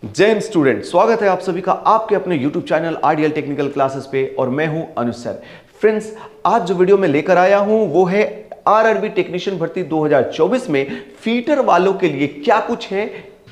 जय हिंद स्टूडेंट, स्वागत है आप सभी का आपके अपने YouTube चैनल आरडीएल टेक्निकल क्लासेस पे और मैं हूं अनुज सर। फ्रेंड्स, आज जो वीडियो में लेकर आया हूं वो है आरआरबी टेक्नीशियन भर्ती 2024 में फीटर वालों के लिए क्या कुछ है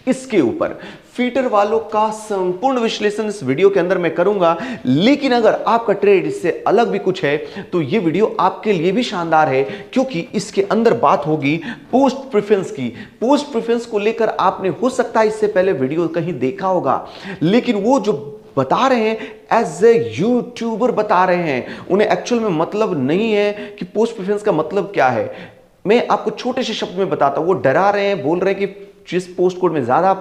इसके ऊपर। फीटर वालों का संपूर्ण विश्लेषण इस वीडियो के अंदर मैं करूंगा, लेकिन अगर आपका ट्रेड इससे अलग भी कुछ है तो यह वीडियो आपके लिए भी शानदार है, क्योंकि इसके अंदर बात होगी पोस्ट प्रेफरेंस की। पोस्ट प्रेफरेंस को लेकर आपने हो सकता है इससे पहले वीडियो कहीं देखा होगा, लेकिन वो जो बता रहे हैं एज ए यूट्यूबर बता रहे हैं, उन्हें एक्चुअल में मतलब नहीं है कि पोस्ट प्रेफरेंस का मतलब क्या है। मैं आपको छोटे से शब्द में बताता हूं। वो डरा रहे हैं, बोल रहे हैं कि जिस पोस्ट कोड में ज्यादा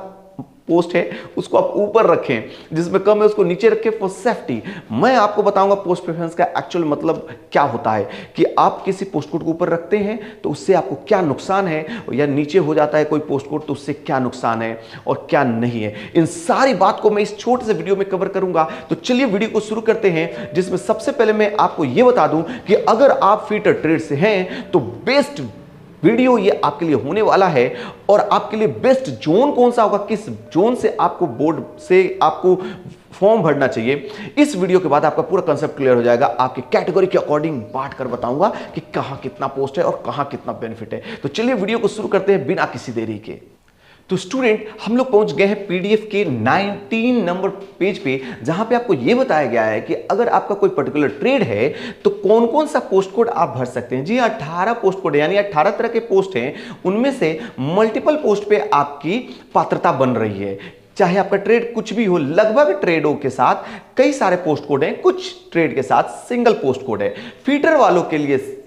पोस्ट है उसको आप ऊपर रखें, जिसमें कम है उसको नीचे रखें फॉर सेफ्टी। मैं आपको बताऊंगा पोस्ट प्रेफरेंस का एक्चुअल मतलब क्या होता है, कि आप किसी पोस्ट कोड को ऊपर रखते हैं तो उससे आपको क्या नुकसान है, या नीचे हो जाता है कोई पोस्ट कोड तो उससे क्या नुकसान है और क्या नहीं है। इन सारी बात को मैं इस छोटे से वीडियो में कवर करूंगा। तो चलिए वीडियो को शुरू करते हैं, जिसमें सबसे पहले मैं आपको यह बता दूं कि अगर आप फीटर ट्रेड से हैं तो बेस्ट वीडियो ये आपके लिए होने वाला है। और आपके लिए बेस्ट जोन कौन सा होगा, किस जोन से आपको बोर्ड से आपको फॉर्म भरना चाहिए, इस वीडियो के बाद आपका पूरा कंसेप्ट क्लियर हो जाएगा। आपकी कैटेगरी के अकॉर्डिंग बांट कर बताऊंगा कि कहां कितना पोस्ट है और कहां कितना बेनिफिट है। तो चलिए वीडियो को शुरू करते हैं बिना किसी देरी के। तो स्टूडेंट, हम लोग पहुंच गए हैं पीडीएफ के 19 नंबर पेज पे, जहां पे आपको यह बताया गया है कि अगर आपका कोई पर्टिकुलर ट्रेड है तो कौन कौन सा पोस्ट कोड आप भर सकते हैं। जी 18 पोस्ट कोड, यानी 18 तरह के पोस्ट हैं, उनमें से मल्टीपल पोस्ट पे आपकी पात्रता बन रही है। चाहे आपका ट्रेड कुछ भी हो, लगभग ट्रेडों के साथ कई सारे पोस्ट कोड हैं, कुछ ट्रेड के साथ सिंगल पोस्ट कोड है। फीटर वालों के लिए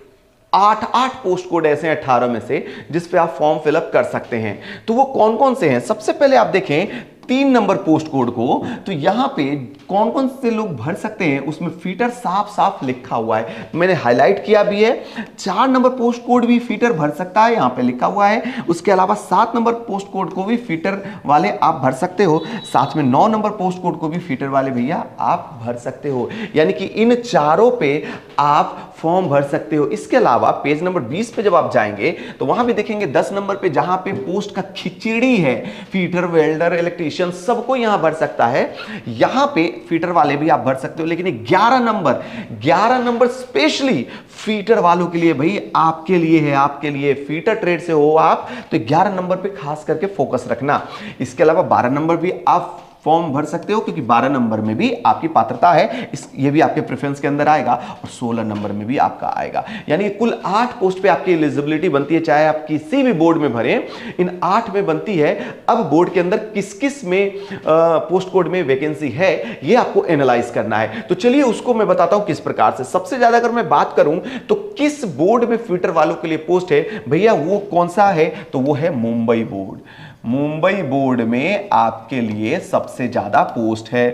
8 पोस्ट कोड ऐसे हैं 18 में से, जिस पे आप फॉर्म फिलअप कर सकते हैं। तो वो कौन कौन से हैं? सबसे पहले आप देखें 3 नंबर पोस्ट कोड को, तो यहां पे कौन कौन से लोग भर सकते हैं उसमें फीटर साफ साफ लिखा हुआ है, मैंने हाईलाइट किया भी है। 4 नंबर पोस्ट कोड भी फीटर भर सकता है, यहां पे लिखा हुआ है। उसके अलावा 7 नंबर पोस्ट कोड को भी फीटर वाले आप भर सकते हो। साथ में 9 नंबर पोस्ट कोड को भी फीटर वाले भैया आप भर सकते हो, यानी कि इन चारों पे आप फॉर्म भर सकते हो। इसके अलावा पेज नंबर 20 पे जब आप जाएंगे तो वहां भी देखेंगे 10 नंबर पे, जहां पे पोस्ट का खिचड़ी है, फीटर, वेल्डर, इलेक्ट्रीशियन सबको यहां भर सकता है। यहां पे फीटर वाले भी आप भर सकते हो, लेकिन 11 नंबर स्पेशली फीटर वालों के लिए भाई, आपके लिए है, आपके लिए। फीटर ट्रेड से हो आप तो 11 नंबर पे खास करके फोकस रखना। इसके अलावा 12 नंबर भी आप फॉर्म भर सकते हो, क्योंकि 12 नंबर में भी आपकी पात्रता है, ये भी आपके प्रेफरेंस के अंदर आएगा, और 16 नंबर में भी आपका आएगा। यानी कुल 8 पोस्ट पे आपकी एलिजिबिलिटी बनती है, चाहे आप किसी भी बोर्ड में भरें, इन 8 में बनती है। अब बोर्ड के अंदर किस किस में पोस्ट कोड में वैकेंसी है, ये आपको एनालाइज करना है। तो चलिए उसको मैं बताता हूं किस प्रकार से। सबसे ज्यादा अगर मैं बात करूं तो किस बोर्ड में फीटर वालों के लिए पोस्ट है भैया, वो कौन सा है, तो वो है मुंबई बोर्ड। मुंबई बोर्ड में आपके लिए सबसे ज्यादा पोस्ट है।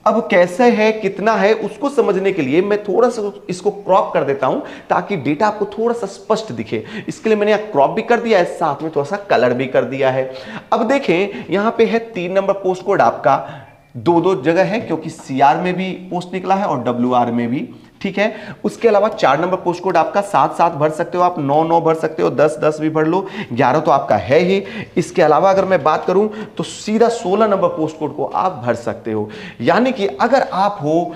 अब कैसे है, कितना है, उसको समझने के लिए मैं थोड़ा सा इसको क्रॉप कर देता हूं, ताकि डेटा आपको थोड़ा सा स्पष्ट दिखे। इसके लिए मैंने यहां क्रॉप भी कर दिया है, साथ में थोड़ा सा कलर भी कर दिया है। अब देखें, यहां पे है 3 नंबर पोस्ट कोड आपका, 2 जगह है, क्योंकि सीआर में भी पोस्ट निकला है और डब्ल्यूआर में भी, ठीक है। उसके अलावा 4 नंबर पोस्ट कोड आपका 7 भर सकते हो आप, 9 भर सकते हो, 10 भी भर लो, 11 तो आपका है ही। इसके अलावा अगर मैं बात करूं तो सीधा 16 नंबर पोस्ट कोड को आप भर सकते हो। यानी कि अगर आप हो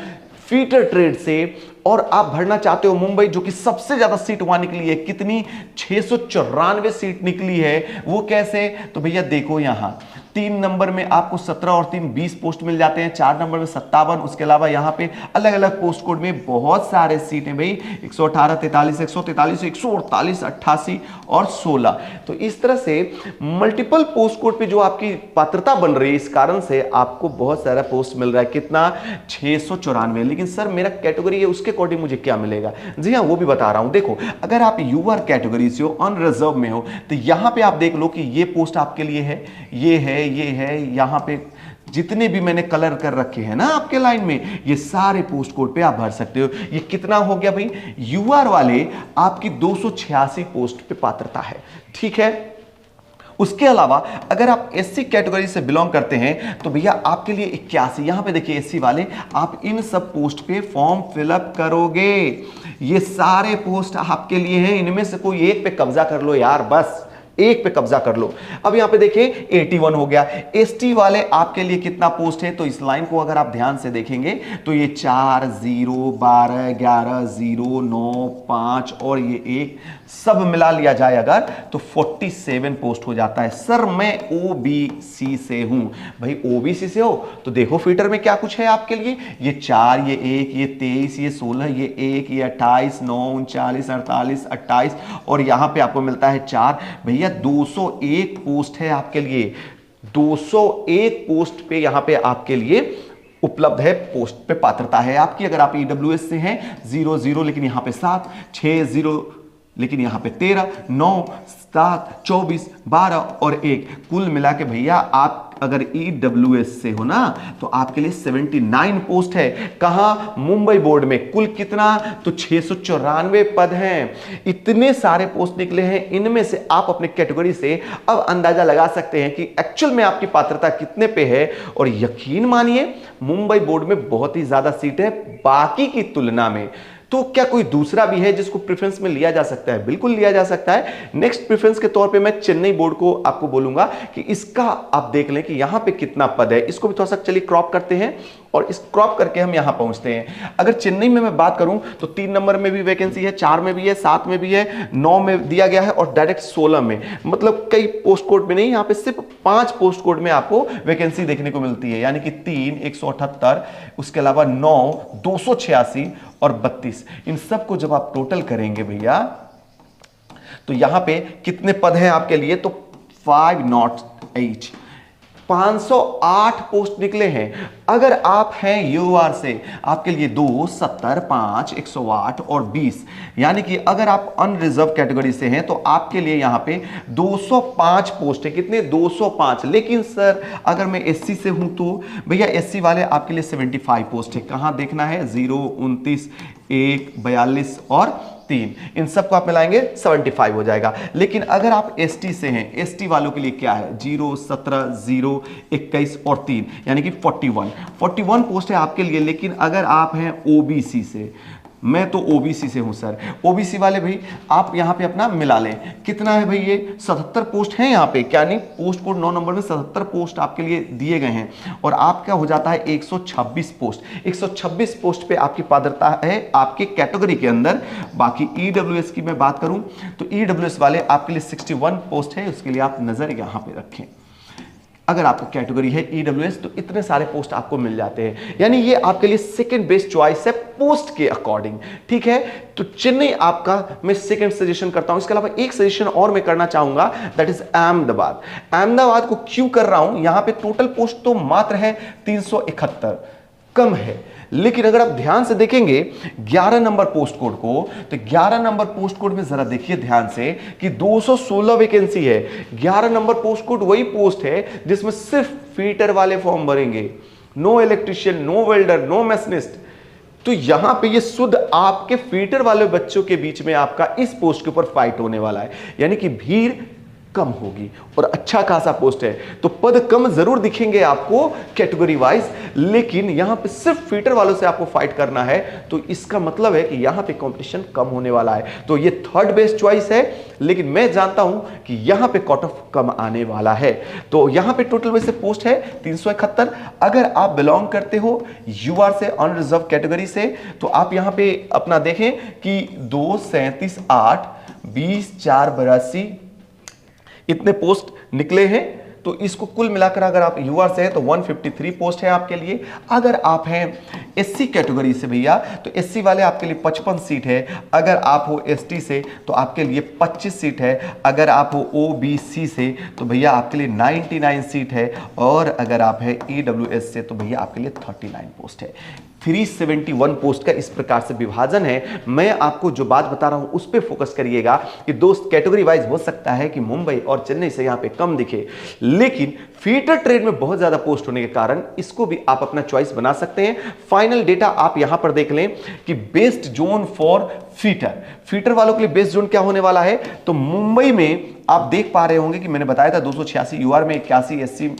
फीटर ट्रेड से और आप भरना चाहते हो मुंबई, जो कि सबसे ज्यादा सीट वहां निकली है, कितनी 694 सीट निकली है। वो कैसे, तो भैया देखो यहां 3 नंबर में आपको 17 और 3 20 पोस्ट मिल जाते हैं, 4 नंबर में 57। उसके अलावा यहां पे अलग अलग पोस्ट कोड में बहुत सारे सीट हैं भाई, 118, 43, 143, 148, 88 और 16। तो इस तरह से मल्टीपल पोस्ट कोड पे जो आपकी पात्रता बन रही है, इस कारण से आपको बहुत सारा पोस्ट मिल रहा है। कितना, 694। लेकिन सर मेरा कैटेगरी है, उसके अकॉर्डिंग मुझे क्या मिलेगा? जी हाँ, वो भी बता रहा हूं। देखो, अगर आप यूआर कैटेगरी से हो, ऑन रिजर्व में हो, तो यहां पे आप देख लो कि ये पोस्ट आपके लिए है, ये है, ये है। यहां पे जितने भी मैंने कलर कर रखे हैं ना आपके लाइन में, ये सारे पोस्ट कोड पे आप भर सकते हो। ये कितना हो गया भाई, यूआर वाले आपकी 286 पोस्ट पे पात्रता है, ठीक है। उसके अलावा अगर आप एससी कैटेगरी से बिलोंग करते हैं तो भैया आपके लिए 81, यहां पे देखिए एससी वाले, आप इन सब पोस्ट पे फॉर्म फिलअप करोगे। ये सारे पोस्ट आपके लिए हैं, इनमें से कोई एक पे कब्जा कर लो यार, बस 1 पे कब्जा कर लो। अब यहां पे देखिए 81 हो गया। एसटी वाले आपके लिए कितना पोस्ट है, तो इस लाइन को अगर आप ध्यान से देखेंगे तो ये 4 0 12 11 0 9 5 और ये 1 सब मिला लिया जाए अगर तो 47 पोस्ट हो जाता है। सर मैं ओबीसी से हूं। भाई ओबीसी से हो तो देखो फीटर में क्या कुछ है आपके लिए, ये 4 ये 1 ये 23 ये 16 ये 1 ये 28 9 39 48 28 और यहां पे आपको मिलता है 4। भैया 201 पोस्ट है आपके लिए, 201 पोस्ट पे यहां पे आपके लिए उपलब्ध है, पोस्ट पे पात्रता है आपकी। अगर आप ईडब्ल्यूएस से हैं 0 0 लेकिन यहां पे 7 6 0 लेकिन यहां पे 13 9 7 24 12 और 1 कुल मिला के भैया आप अगर ईडब्ल्यूएस से हो ना तो आपके लिए 79 पोस्ट है। कहां, मुंबई बोर्ड में। कुल कितना, तो 694 पद हैं। इतने सारे पोस्ट निकले हैं, इनमें से आप अपने कैटेगरी से अब अंदाजा लगा सकते हैं कि एक्चुअल में आपकी पात्रता कितने पे है। और यकीन मानिए मुंबई बोर्ड में बहुत ही ज्यादा सीट है बाकी की तुलना में। तो क्या कोई दूसरा भी है जिसको प्रेफरेंस में लिया जा सकता है? बिल्कुल लिया जा सकता है। नेक्स्ट प्रेफरेंस के तौर पे मैं चेन्नई बोर्ड को आपको बोलूंगा कि इसका आप देख लें कि यहां पे कितना पद है। इसको भी थोड़ा सा चलिए क्रॉप करते हैं और इस क्रॉप करके हम यहां पहुंचते हैं। अगर चेन्नई में मैं बात करूं तो 3 नंबर में भी वैकेंसी है, 4 में भी है, 7 में भी है, 9 में दिया गया है और डायरेक्ट 16 में। मतलब कई पोस्ट कोड में नहीं, यहां पे सिर्फ 5 पोस्ट कोड में आपको वैकेंसी देखने को मिलती है, यानी कि 3 178, उसके अलावा 9 286 और 32। इन सब को जब आप टोटल करेंगे भैया तो यहां पे कितने पद हैं आपके लिए, तो 508 508 पोस्ट निकले हैं। अगर आप हैं यूआर से आपके लिए 2 70 5 108 और 20, यानी कि अगर आप अनरिजर्व कैटेगरी से हैं तो आपके लिए यहां पे 205 पोस्ट है। कितने, 205। लेकिन सर अगर मैं एससी से हूं तो भैया एससी वाले आपके लिए 75 पोस्ट है। कहां देखना है, 0 29 1 42 और 3, इन सबको आप मिलाएंगे 75 हो जाएगा। लेकिन अगर आप एसटी से हैं, एसटी वालों के लिए क्या है, 0 17 0 21 और 3, यानी कि 41 पोस्ट है आपके लिए। लेकिन अगर आप हैं ओबीसी से, मैं तो ओबीसी से हूं सर, ओबीसी वाले भाई आप यहां पे अपना मिला लें। कितना है भाई, ये 77 पोस्ट हैं यहां पे, क्या नहीं, पोस्ट कोड 9 नंबर में 77 पोस्ट आपके लिए दिए गए हैं। और आपका हो जाता है 126 पोस्ट। 126 पोस्ट पे आपकी पात्रता है आपके कैटेगरी के अंदर। बाकी ईडब्ल्यूएस की मैं बात करूं तो ईडब्ल्यूएस वाले आपके लिए 61 पोस्ट है, उसके लिए आप नजर यहां पे रखें। अगर आपका कैटेगरी है ईडब्ल्यूएस तो इतने सारे पोस्ट आपको मिल जाते हैं, यानी ये आपके लिए सेकंड बेस्ट चॉइस है पोस्ट के अकॉर्डिंग। ठीक है, तो चेन्नई आपका मैं सेकंड सजेशन करता हूं। इसके अलावा एक सजेशन और मैं करना चाहूंगा, दैट इज अहमदाबाद। अहमदाबाद को क्यों कर रहा हूं, यहां पे टोटल पोस्ट तो मात्र है 371, कम है। लेकिन अगर आप ध्यान से देखेंगे 11 नंबर पोस्ट कोड को, तो 11 नंबर पोस्ट कोड में जरा देखिए ध्यान से कि 216 वैकेंसी है। 11 नंबर पोस्ट कोड वही पोस्ट है जिसमें सिर्फ फीटर वाले फॉर्म भरेंगे, no electrician, no welder, no machinist. तो यहां पे ये शुद्ध आपके फीटर वाले बच्चों के बीच में आपका इस पोस्ट के ऊपर फाइट होने वाला है, यानी कि भीड़ कम होगी और अच्छा खासा पोस्ट है। तो पद कम जरूर दिखेंगे आपको कैटेगरी वाइज, लेकिन यहां पे सिर्फ फीटर वालों से आपको फाइट करना है, तो इसका मतलब है कि यहां पे कंपटीशन कम होने वाला है। तो ये थर्ड बेस्ट चॉइस है, लेकिन मैं जानता हूं कि यहां पे कट ऑफ कम आने वाला है। तो यहां पे टोटल वैसे पोस्ट है 371। अगर आप बिलोंग करते हो यूआर से, अनरिजर्व कैटेगरी से, तो आप यहां पे अपना देखें कि 2 37 8 20 4 82 इतने पोस्ट निकले हैं। तो इसको कुल मिलाकर अगर आप यूआर से हैं तो 153 पोस्ट है आपके लिए। अगर आप हैं एससी कैटेगरी से भैया तो एससी वाले आपके लिए 55 सीट है। अगर आप हो एसटी से तो आपके लिए 25 सीट है। अगर आप हो ओबीसी से तो भैया आपके लिए 99 सीट है। और अगर आप हैं ईडब्ल्यूएस से तो भैया आपके लिए 39 पोस्ट है। 371 पोस्ट का इस प्रकार से विभाजन है। मैं आपको जो बात बता रहा हूं उस पर फोकस करिएगा कि दोस्त कैटेगरी वाइज हो सकता है कि मुंबई और चेन्नई से यहां पे कम दिखे, लेकिन फीटर ट्रेड में बहुत ज्यादा पोस्ट होने के कारण इसको भी आप अपना चॉइस बना सकते हैं। फाइनल डेटा आप यहां पर देख लें कि बेस्ट जोन फॉर फीटर वालों के लिए बेस्ट जोन क्या होने वाला है। तो मुंबई में आप देख पा रहे होंगे कि मैंने बताया था 286 यूआर में 81 एससी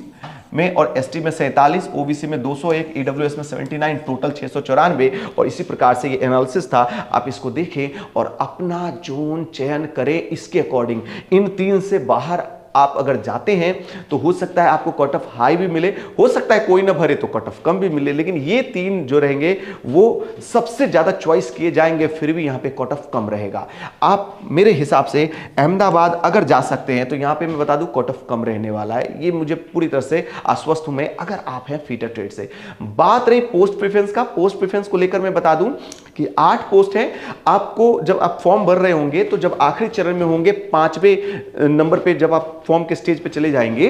में और एसटी में 47, ओबीसी में 201, ईडब्ल्यूएस में 79, टोटल 694। और इसी प्रकार से ये एनालिसिस था। आप इसको देखें और अपना जोन चयन करें इसके अकॉर्डिंग। इन 3 से बाहर आप अगर जाते हैं तो हो सकता है आपको कट ऑफ हाई भी मिले, हो सकता है कोई ना भरे तो कट ऑफ कम भी मिले, लेकिन ये 3 जो रहेंगे वो सबसे ज्यादा चॉइस किए जाएंगे, फिर भी यहां पे कट ऑफ कम रहेगा। आप मेरे हिसाब से अहमदाबाद अगर जा सकते हैं तो यहां पे मैं बता दूं कट ऑफ कम रहने वाला है, ये मुझे पूरी तरह से आश्वस्त हूं मैं, अगर आप हैं फीटर ट्रेड से। बात रही पोस्ट प्रेफरेंस का, पोस्ट प्रेफरेंस को लेकर मैं बता दूं कि 8 पोस्ट हैं। आपको जब आप फॉर्म भर रहे होंगे तो जब आखिरी चरण में होंगे 5वें नंबर पे जब आप फॉर्म के स्टेज पे चले जाएंगे,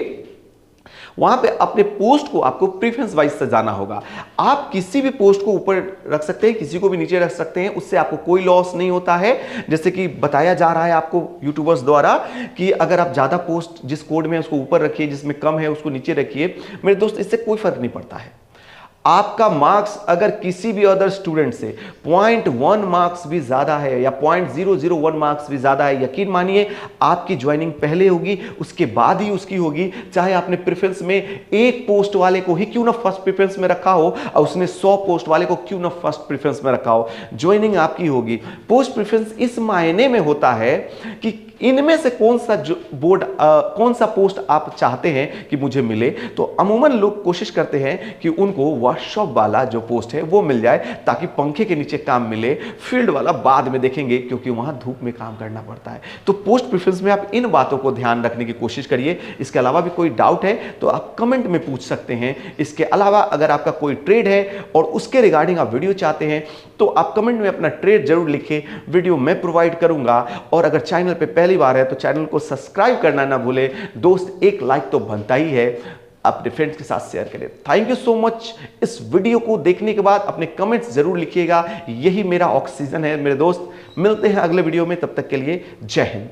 वहां पे अपने पोस्ट को आपको प्रेफरेंस वाइज से जाना होगा। आप किसी भी पोस्ट को ऊपर रख सकते हैं, किसी को भी नीचे रख सकते हैं, उससे आपको कोई लॉस नहीं होता है। जैसे कि बताया जा रहा है आपको यूट्यूबर्स द्वारा कि अगर आप ज्यादा पोस्ट जिस कोड में उसको ऊपर रखिए, जिसमें कम है उसको नीचे रखिए। मेरे दोस्त, इससे कोई फर्क नहीं पड़ता है। आपका मार्क्स अगर किसी भी अदर स्टूडेंट से 0.1 मार्क्स भी ज्यादा है या 0.001 मार्क्स भी ज्यादा है, यकीन मानिए आपकी ज्वाइनिंग पहले होगी, उसके बाद ही उसकी होगी। चाहे आपने प्रेफरेंस में 1 पोस्ट वाले को ही क्यों ना फर्स्ट प्रेफरेंस में रखा हो और उसने 100 पोस्ट वाले को क्यों ना फर्स्ट प्रेफरेंस में रखा हो, ज्वाइनिंग आपकी होगी। पोस्ट प्रेफरेंस इस मायने में होता है कि इनमें से कौन सा बोर्ड कौन सा पोस्ट आप चाहते हैं कि मुझे मिले, तो अमूमन लोग कोशिश करते हैं कि उनको वर्कशॉप वाला जो पोस्ट है वो मिल जाए, ताकि पंखे के नीचे काम मिले। फील्ड वाला बाद में देखेंगे क्योंकि वहां धूप में काम करना पड़ता है। तो पोस्ट प्रेफरेंस में आप इन बातों को ध्यान रखने की कोशिश करिए। इसके अलावा भी कोई डाउट है तो आप कमेंट में पूछ सकते हैं। इसके अलावा अगर आपका कोई ट्रेड है और उसके रिगार्डिंग आप वीडियो चाहते हैं तो आप कमेंट में अपना ट्रेड जरूर लिखें, वीडियो मैं प्रोवाइड करूंगा। और अगर चैनल पे पहली बार है तो चैनल को सब्सक्राइब करना ना भूले। दोस्त, एक लाइक तो बनता ही है, अपने फ्रेंड्स के साथ शेयर करें। Thank you so much. इस वीडियो को देखने के बाद अपने कमेंट्स जरूर लिखिएगा, यही मेरा ऑक्सीजन है मेरे दोस्त। मिलते हैं अगले वीडियो में, तब तक के लिए जय हिंद।